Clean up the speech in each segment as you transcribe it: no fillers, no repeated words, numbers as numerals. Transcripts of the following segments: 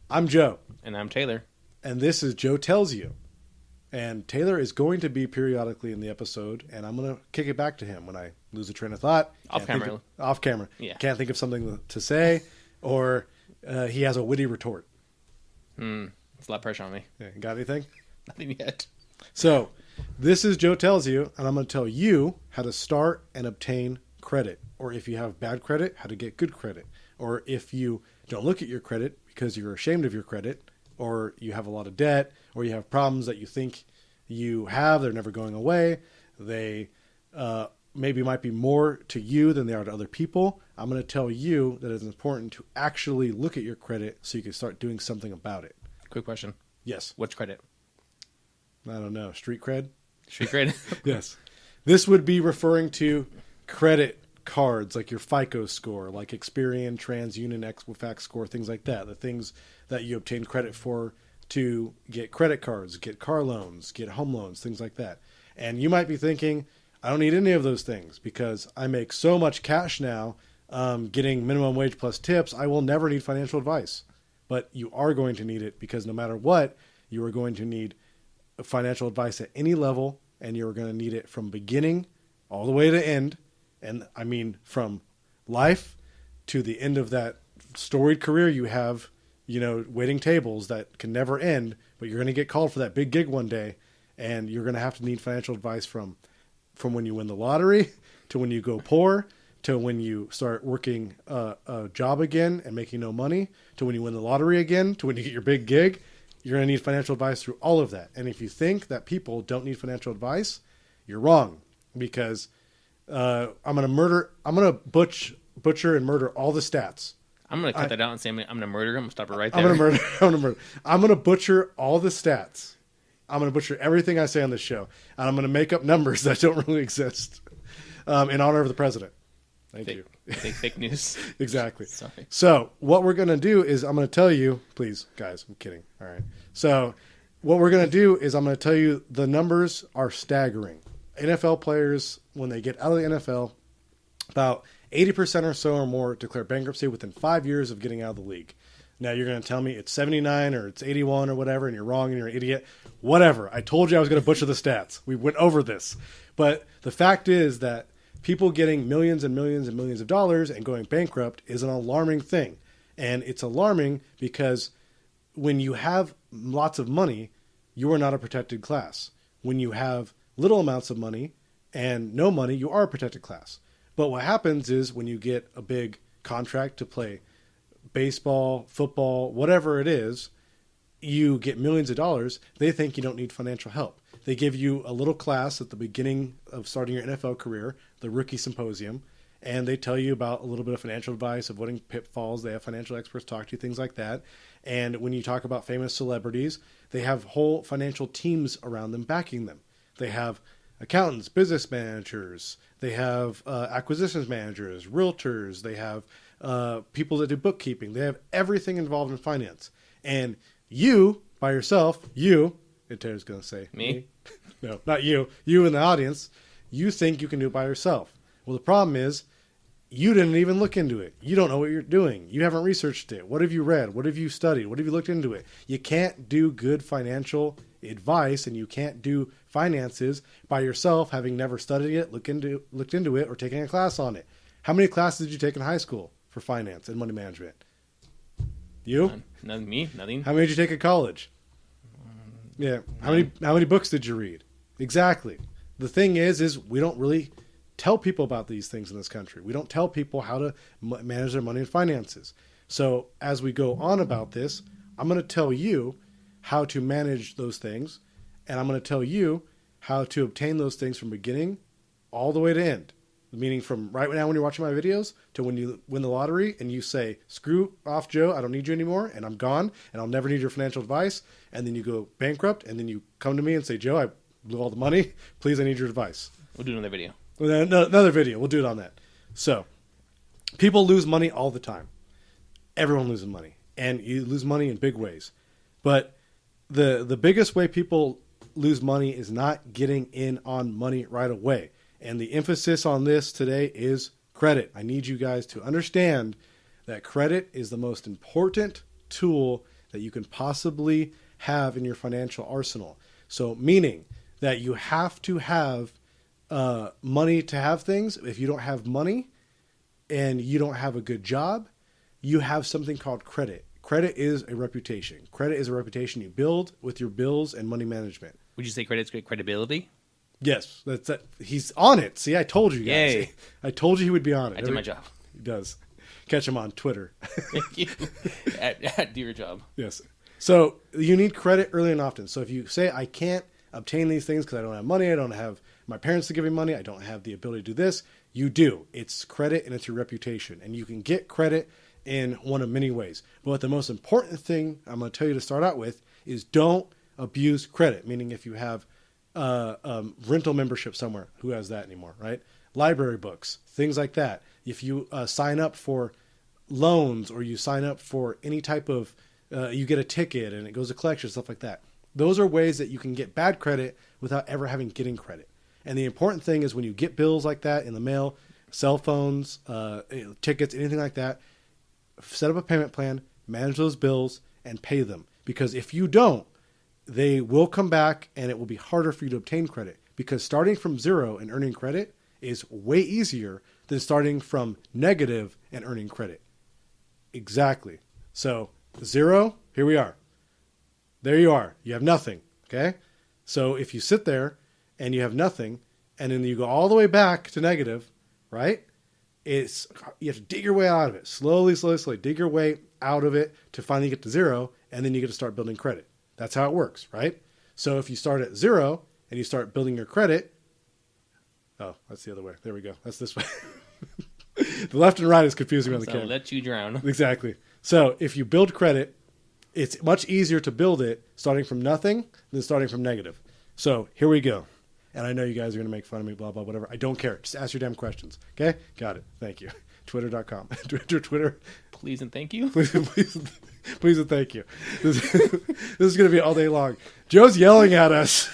I'm Joe. And I'm Taylor. And this is Joe Tells You. And Taylor is going to be periodically in the episode, and I'm going to kick it back to him when I lose a train of thought. Off camera. Off camera. Yeah. Can't think of something to say, or he has a witty retort. It's a lot of pressure on me. Yeah, got anything? Nothing yet. So, this is Joe Tells You, and I'm going to tell you how to start and obtain credit. Or if you have bad credit, how to get good credit. Or if you don't look at your credit because you're ashamed of your credit, or you have a lot of debt, or you have problems that you think you have, they're never going away. They maybe might be more to you than they are to other people. I'm going to tell you that it's important to actually look at your credit so you can start doing something about it. Quick question. Yes. What's credit? I don't know. Street cred? Street credit? Yes. This would be referring to credit cards, like your FICO score, like Experian, TransUnion, Equifax score, things like that. The things that you obtain credit for to get credit cards, get car loans, get home loans, things like that. And you might be thinking, I don't need any of those things because I make so much cash now, getting minimum wage plus tips, I will never need financial advice. But you are going to need it because no matter what, you are going to need financial advice at any level, and you're going to need it from beginning all the way to end. And I mean, from life to the end of that storied career you have, waiting tables that can never end, but you're going to get called for that big gig one day, and you're going to have to need financial advice from when you win the lottery to when you go poor to when you start working a job again and making no money to when you win the lottery again to when you get your big gig. You're going to need financial advice through all of that. And if you think that people don't need financial advice, you're wrong, because I'm going to butcher and murder all the stats. I'm going to cut that out and say I'm going to murder him. I'm going to stop it right there. I'm going to butcher all the stats. I'm going to butcher everything I say on this show. And I'm going to make up numbers that don't really exist in honor of the president. Thank you. Fake news. Exactly. Sorry. So what we're going to do is I'm going to tell you, please, guys, I'm kidding. All right. So what we're going to do is I'm going to tell you the numbers are staggering. NFL players, when they get out of the NFL, about 80% or so or more declare bankruptcy within 5 years of getting out of the league. Now you're going to tell me it's 79 or it's 81 or whatever, and you're wrong and you're an idiot. Whatever. I told you I was going to butcher the stats. We went over this. But the fact is that people getting millions and millions and millions of dollars and going bankrupt is an alarming thing. And it's alarming because when you have lots of money, you are not a protected class. When you have little amounts of money and no money, you are a protected class. But what happens is when you get a big contract to play baseball, football, whatever it is, you get millions of dollars, they think you don't need financial help. They give you a little class at the beginning of starting your NFL career, the rookie symposium, and they tell you about a little bit of financial advice, avoiding pitfalls. They have financial experts talk to you, things like that. And when you talk about famous celebrities, they have whole financial teams around them backing them. They have accountants, business managers, they have acquisitions managers, realtors, they have people that do bookkeeping. They have everything involved in finance. And you, by yourself, and Taylor's going to say, Me? No, not you. You in the audience, you think you can do it by yourself. Well, the problem is you didn't even look into it. You don't know what you're doing. You haven't researched it. What have you read? What have you studied? What have you looked into it? You can't do good financial advice, and you can't do finances by yourself, having never studied it, looked into it, or taken a class on it. How many classes did you take in high school for finance and money management? You? Nothing. Me? Nothing. How many did you take at college? Yeah. How many books did you read? Exactly. The thing is we don't really tell people about these things in this country. We don't tell people how to manage their money and finances. So as we go on about this, I'm going to tell you how to manage those things, and I'm going to tell you how to obtain those things from beginning all the way to end. Meaning from right now when you're watching my videos to when you win the lottery and you say, screw off, Joe, I don't need you anymore, and I'm gone, and I'll never need your financial advice. And then you go bankrupt, and then you come to me and say, Joe, I blew all the money. Please, I need your advice. We'll do another video. Another video. We'll do it on that. So, people lose money all the time. Everyone loses money. And you lose money in big ways. But the biggest way people lose money is not getting in on money right away. And the emphasis on this today is credit. I need you guys to understand that credit is the most important tool that you can possibly have in your financial arsenal. So meaning that you have to have money to have things. If you don't have money and you don't have a good job, you have something called credit. Credit is a reputation. Credit is a reputation you build with your bills and money management. Would you say credit's great credibility? Yes, that's it. He's on it. See, I told you guys. Yay. I told you he would be on it. I did my job. He does. Catch him on Twitter. Thank you. Do your job. Yes. So you need credit early and often. So if you say, I can't obtain these things because I don't have money, I don't have my parents to give me money, I don't have the ability to do this, you do. It's credit and it's your reputation. And you can get credit in one of many ways. But the most important thing I'm going to tell you to start out with is don't abuse credit. Meaning if you have rental membership somewhere, who has that anymore, right? Library books, things like that. If you sign up for loans or you sign up for any type of, you get a ticket and it goes to collection, stuff like that. Those are ways that you can get bad credit without ever getting credit. And the important thing is when you get bills like that in the mail, cell phones, tickets, anything like that, set up a payment plan, manage those bills, and pay them. Because if you don't, they will come back and it will be harder for you to obtain credit. Because starting from zero and earning credit is way easier than starting from negative and earning credit. Exactly. So zero, here we are. There you are. You have nothing. Okay. So if you sit there and you have nothing and then you go all the way back to negative, right? You have to dig your way out of it. Slowly, slowly, slowly. Dig your way out of it to finally get to zero. And then you get to start building credit. That's how it works, right? So if you start at zero and you start building your credit. Oh, that's the other way. There we go. That's this way. The left and right is confusing on the camera. Let you drown. Exactly. So if you build credit, it's much easier to build it starting from nothing than starting from negative. So here we go. And I know you guys are going to make fun of me, blah, blah, whatever. I don't care. Just ask your damn questions. Okay? Got it. Thank you. Twitter.com. Twitter. Please and thank you. Please and thank you. This is going to be all day long. Joe's yelling at us.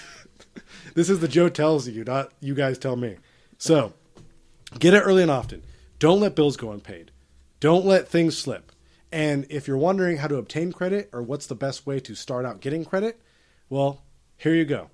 This is the Joe tells you, not you guys tell me. So get it early and often. Don't let bills go unpaid. Don't let things slip. And if you're wondering how to obtain credit or what's the best way to start out getting credit, well, here you go.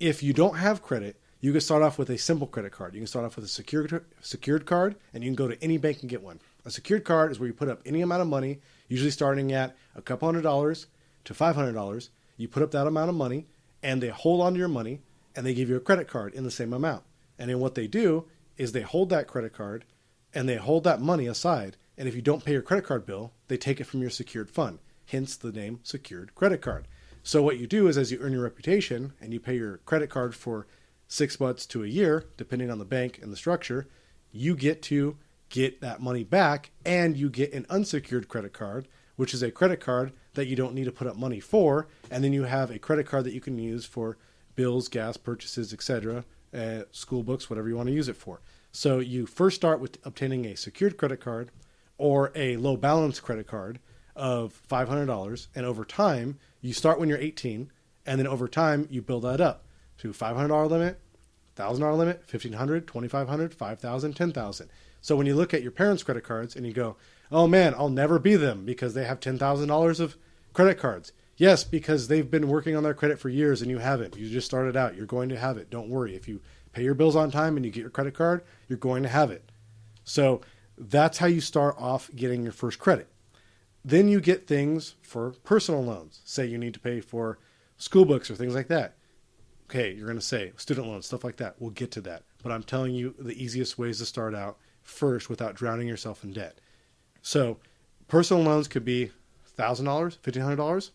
If you don't have credit, you can start off with a simple credit card. You can start off with a secured card, and you can go to any bank and get one. A secured card is where you put up any amount of money, usually starting at a couple $100 to $500. You put up that amount of money, and they hold on to your money, and they give you a credit card in the same amount. And then what they do is they hold that credit card, and they hold that money aside. And if you don't pay your credit card bill, they take it from your secured fund, hence the name secured credit card. So what you do is as you earn your reputation and you pay your credit card for 6 months to a year, depending on the bank and the structure, you get to get that money back and you get an unsecured credit card, which is a credit card that you don't need to put up money for. And then you have a credit card that you can use for bills, gas purchases, etc., school books, whatever you want to use it for. So you first start with obtaining a secured credit card or a low balance credit card of $500. And over time, you start when you're 18. And then over time, you build that up to $500 limit, $1,000 limit, $1,500, $2,500, $5,000, $10,000. So when you look at your parents' credit cards and you go, oh man, I'll never be them because they have $10,000 of credit cards. Yes, because they've been working on their credit for years and you haven't. You just started out. You're going to have it. Don't worry. If you pay your bills on time and you get your credit card, you're going to have it. So that's how you start off getting your first credit. Then you get things for personal loans. Say you need to pay for school books or things like that. Okay, you're going to say student loans, stuff like that. We'll get to that. But I'm telling you the easiest ways to start out first without drowning yourself in debt. So personal loans could be $1,000, $1,500.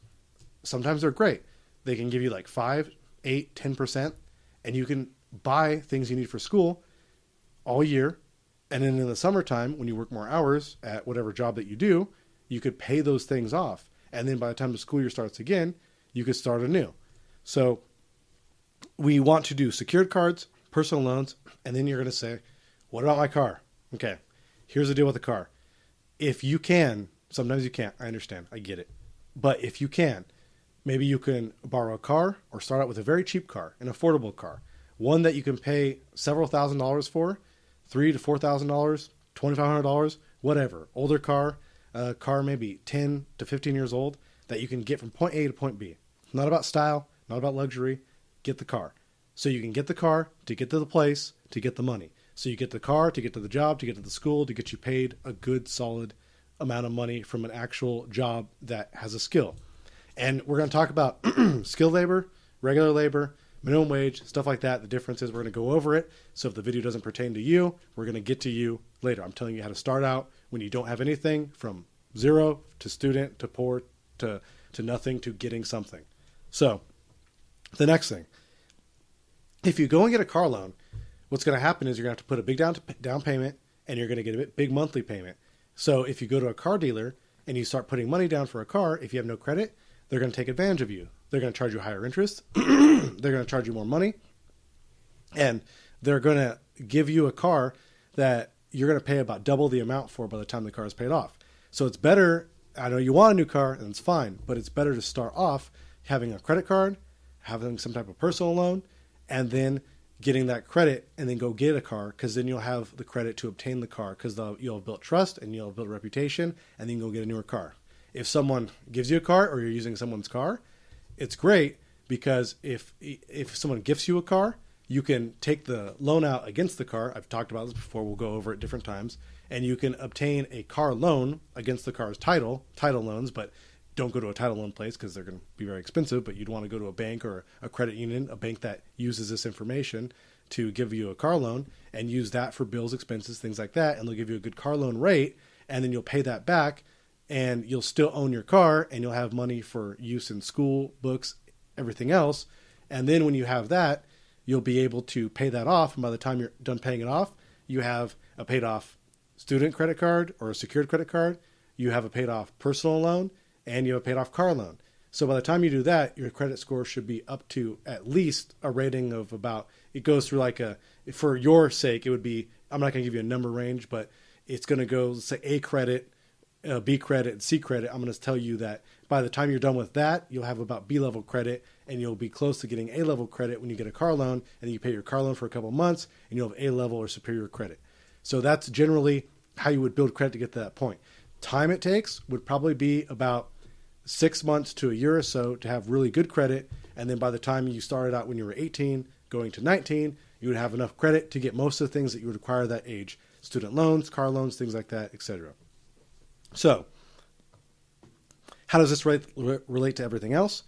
Sometimes they're great. They can give you like 5, 8, 10%, and you can buy things you need for school all year. And then in the summertime, when you work more hours at whatever job that you do, you could pay those things off. And then by the time the school year starts again, you could start anew. So we want to do secured cards, personal loans, and then you're going to say, what about my car? Okay, here's the deal with the car. If you can, sometimes you can't. I understand. I get it. But if you can, maybe you can borrow a car or start out with a very cheap car, an affordable car, one that you can pay several $1,000s for, $3,000 to $4,000, $2,500, whatever. Older car, car maybe 10 to 15 years old. that you can get from point A to point B. It's not about style, not about luxury. Get the car. So you can get the car to get to the place, to get the money. So you get the car to get to the job, to get to the school, to get you paid a good, solid amount of money from an actual job that has a skill. And we're going to talk about skilled labor, regular labor, minimum wage, stuff like that. The difference is we're going to go over it. So if the video doesn't pertain to you, we're going to get to you later. I'm telling you how to start out when you don't have anything, from zero to student to poor to nothing to getting something. So the next thing, if you go and get a car loan, what's going to happen is you're going to have to put a big down payment, and you're going to get a big monthly payment. So if you go to a car dealer and you start putting money down for a car, if you have no credit, they're going to take advantage of you. They're going to charge you higher interest. They're going to charge you more money. And they're going to give you a car that you're going to pay about double the amount for by the time the car is paid off. So it's better. I know you want a new car, and it's fine, but it's better to start off having a credit card, having some type of personal loan, and then getting that credit, and then go get a car, because then you'll have the credit to obtain the car, because you'll have built trust and you'll have built a reputation, and then you can go get a newer car. If someone gives you a car, or you're using someone's car, it's great, because if someone gifts you a car, you can take the loan out against the car. I've talked about this before. We'll go over it different times. And you can obtain a car loan against the car's title loans, but don't go to a title loan place because they're going to be very expensive. But you'd want to go to a bank or a credit union, a bank that uses this information to give you a car loan, and use that for bills, expenses, things like that. And they'll give you a good car loan rate, and then you'll pay that back, and you'll still own your car, and you'll have money for use in school, books, everything else. And then when you have that, you'll be able to pay that off. And by the time you're done paying it off, you have a paid off student credit card or a secured credit card. You have a paid off personal loan, and you have a paid off car loan. So by the time you do that, your credit score should be up to at least a rating of about, it goes through like for your sake, it would be, I'm not going to give you a number range, but it's going to go, let's say, A credit, B credit, and C credit. I'm going to tell you that by the time you're done with that, you'll have about B level credit, and you'll be close to getting A level credit when you get a car loan, and then you pay your car loan for a couple of months, and you'll have A level or superior credit. So that's generally how you would build credit to get to that point. Time it takes would probably be about 6 months to a year or so to have really good credit. And then by the time you started out when you were 18, going to 19, you would have enough credit to get most of the things that you would require that age. Student loans, car loans, things like that, etc. So how does this relate to everything else?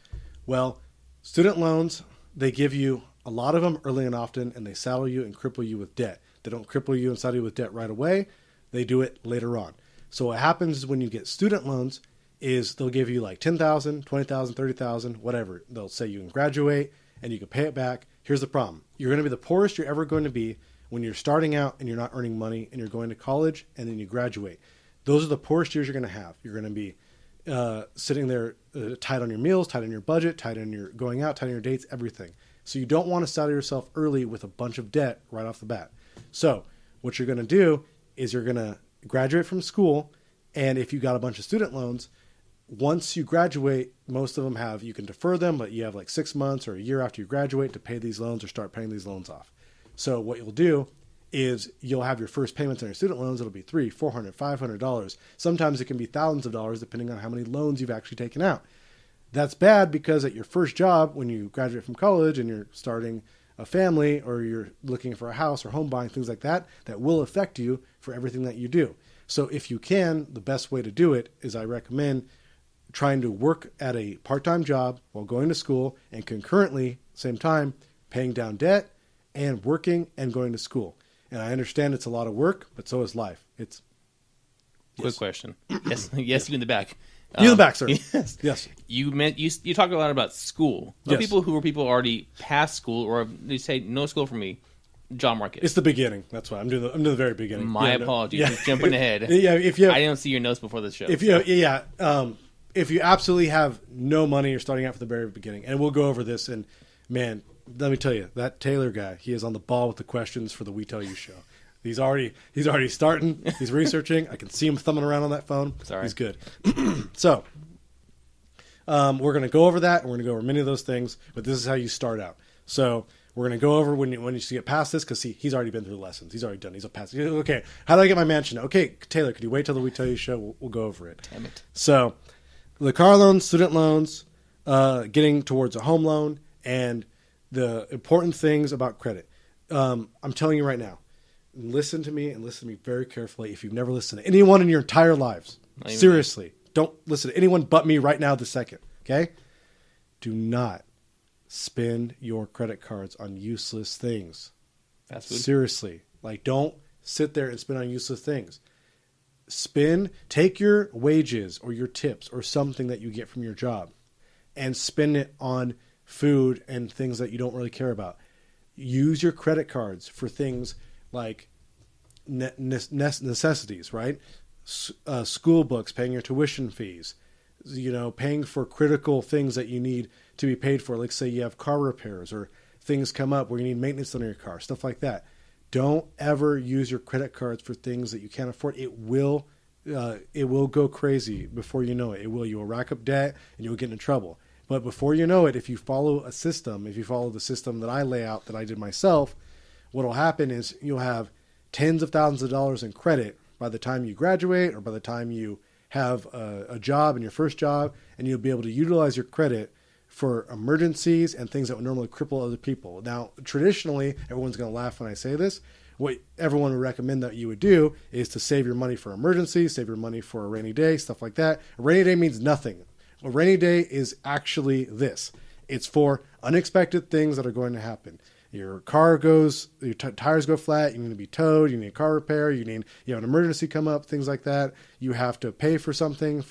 Well, student loans, they give you a lot of them early and often, and they saddle you and cripple you with debt. They don't cripple you and saddle you with debt right away. They do it later on. So what happens is when you get student loans is they'll give you like $10,000, $20,000, $30,000, whatever. They'll say you can graduate and you can pay it back. Here's the problem. You're going to be the poorest you're ever going to be when you're starting out and you're not earning money and you're going to college and then you graduate. Those are the poorest years you're going to have. You're going to be sitting there tight on your meals, tight on your budget, tight on your going out, tight on your dates, everything. So you don't want to saddle yourself early with a bunch of debt right off the bat. So what you're going to do is you're going to graduate from school, and if you got a bunch of student loans, once you graduate, most of them have, you can defer them, but you have like 6 months or a year after you graduate to pay these loans or start paying these loans off. So what you'll do is you'll have your first payments on your student loans. It'll be $300, $400, $500. Sometimes it can be thousands of dollars depending on how many loans you've actually taken out. That's bad because at your first job, when you graduate from college and you're starting a family or you're looking for a house or home buying, things like that, that will affect you for everything that you do. So if you can, the best way to do it is I recommend trying to work at a part-time job while going to school and concurrently, same time, paying down debt and working and going to school. And I understand it's a lot of work, but so is life. It's Quick question. Yes, you in the back. You in the back, sir. Yes. Yes. You talk a lot about school. Yes. People who are already past school, or they say no school for me. Job market. It's the beginning. That's why I'm doing the very beginning. My apologies. Yeah. Just jumping ahead. Yeah, if you have, I didn't see your notes before the show. if you absolutely have no money, you're starting out from the very beginning, and we'll go over this. And man, let me tell you, that Taylor guy, he is on the ball with the questions for the We Tell You show. He's already starting. He's researching. I can see him thumbing around on that phone. Sorry. He's good. So we're going to go over that, and we're going to go over many of those things. But this is how you start out. So we're going to go over when you get past this, because he's already been through the lessons. He's already done. He's past. Okay, how do I get my mansion? Okay, Taylor, could you wait till the We Tell You show? We'll go over it. Damn it. So The car loans, student loans, getting towards a home loan, and the important things about credit. I'm telling you right now, listen to me and listen to me very carefully. If you've never listened to anyone in your entire lives, seriously, don't listen to anyone but me right now this second, okay? Do not spend your credit cards on useless things. Fast food. Seriously. Like, don't sit there and spend on useless things. Take your wages or your tips or something that you get from your job and spend it on food and things that you don't really care about. Use your credit cards for things like necessities, right? School books, paying your tuition fees, paying for critical things that you need to be paid for. Like, say you have car repairs or things come up where you need maintenance on your car, stuff like that. Don't ever use your credit cards for things that you can't afford. It will go crazy before you know it. You will rack up debt and you'll get into trouble. But before you know it, if you follow the system that I lay out, that I did myself, what will happen is you'll have tens of thousands of dollars in credit by the time you graduate or by the time you have a job in your first job, and you'll be able to utilize your credit for emergencies and things that would normally cripple other people. Now, traditionally, everyone's going to laugh when I say this. What everyone would recommend that you would do is to save your money for emergencies, save your money for a rainy day, stuff like that. A rainy day means nothing. A rainy day is actually this. It's for unexpected things that are going to happen. Your car your tires go flat, you need to be towed, you need a car repair, you have an emergency come up, things like that. You have to pay for something,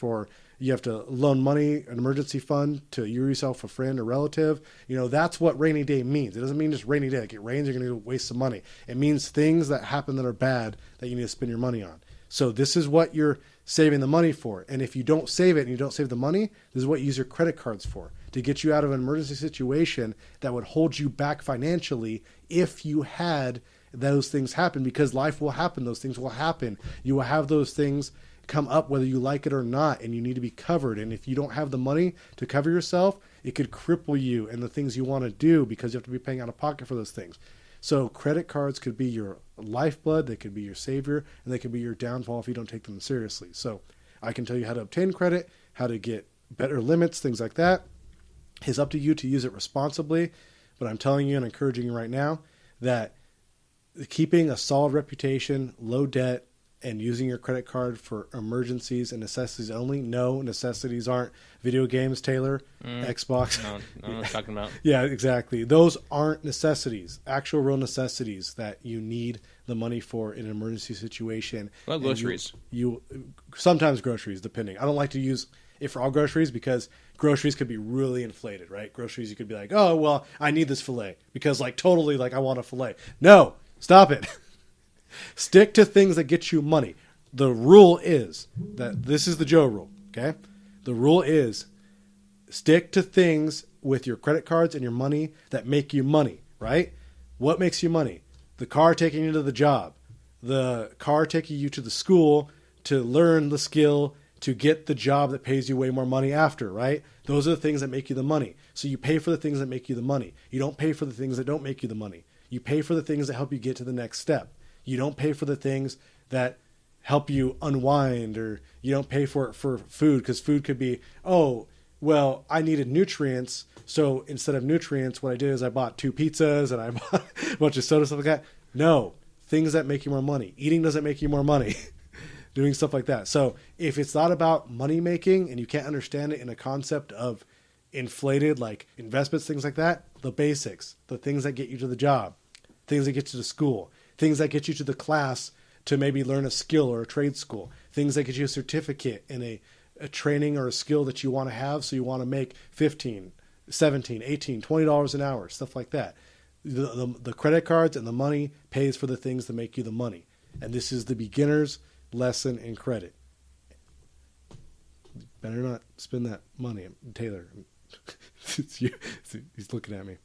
you have to loan money, an emergency fund to yourself, a friend, a relative. That's what rainy day means. It doesn't mean just rainy day. Like, it rains, you're going to waste some money. It means things that happen that are bad that you need to spend your money on. So this is what you're saving the money for. And if you don't save it and you don't save the money, this is what you use your credit cards for, to get you out of an emergency situation that would hold you back financially if you had those things happen, because life will happen. Those things will happen. You will have those things come up whether you like it or not, and you need to be covered. And if you don't have the money to cover yourself, it could cripple you and the things you want to do, because you have to be paying out of pocket for those things. So credit cards could be your lifeblood, they could be your savior, and they could be your downfall if you don't take them seriously. So I can tell you how to obtain credit, how to get better limits, things like that. It's up to you to use it responsibly, but I'm telling you and encouraging you right now that keeping a solid reputation, low debt, and using your credit card for emergencies and necessities only. No, necessities aren't video games, Taylor, Xbox. No, I'm not talking about. Yeah, exactly. Those aren't necessities, actual real necessities that you need the money for in an emergency situation. Well, groceries. You sometimes groceries, depending. I don't like to use it for all groceries, because groceries could be really inflated, right? Groceries, you could be like, oh, well, I need this filet because totally I want a filet. No, stop it. Stick to things that get you money. The rule is that this is the Joe rule, okay? The rule is stick to things with your credit cards and your money that make you money, right? What makes you money? The car taking you to the job, the car taking you to the school to learn the skill to get the job that pays you way more money after, right? Those are the things that make you the money. So you pay for the things that make you the money. You don't pay for the things that don't make you the money. You pay for the things that help you get to the next step. You don't pay for the things that help you unwind, or you don't pay for it for food, because food could be, oh, well, I needed nutrients, so instead of nutrients, what I did is I bought 2 pizzas and I bought a bunch of soda, stuff like that. No, things that make you more money. Eating doesn't make you more money. Doing stuff like that. So if it's not about money making and you can't understand it in a concept of inflated, like investments, things like that, the basics, the things that get you to the job, things that get you to school, things that get you to the class to maybe learn a skill or a trade school, things that get you a certificate in a training or a skill that you want to have, so you want to make $15, $17, $18, $20 an hour, stuff like that. The credit cards and the money pays for the things that make you the money. And this is the beginner's lesson in credit. Better not spend that money, Taylor. He's looking at me.